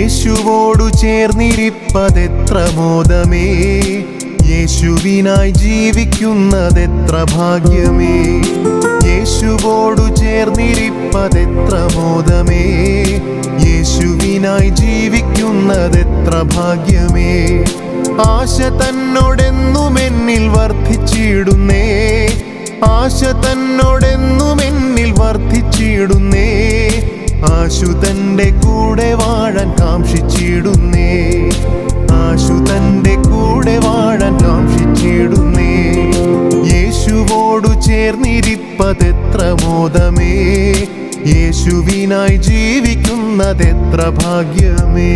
യേശുവോടു ചേർന്നിരിപ്പതെത്ര മോദമേ, യേശുവിനായി ജീവിക്കുന്നതെത്ര ഭാഗ്യമേ. യേശുവോടു ചേർന്നിരിപ്പതെത്ര മോദമേ, യേശുവിനായി ജീവിക്കുന്നതെത്ര ഭാഗ്യമേ. ആശ തന്നോടെന്നുമെന്നിൽ വർദ്ധിച്ചിടുന്നേ, ആശ തന്നോടെന്നുമെന്നിൽ വർദ്ധിച്ചിടുന്നേ. ആശു തൻ്റെ കൂടെ വാഴാൻ കാംക്ഷിച്ചിടുന്നേ, ആശു തൻ്റെ കൂടെ വാഴാൻ കാംക്ഷിച്ചിടുന്നേ. യേശുവോടു ചേർന്നിരിപ്പതെത്ര മോദമേ, യേശുവിനായി ജീവിക്കുന്നതെത്ര ഭാഗ്യമേ.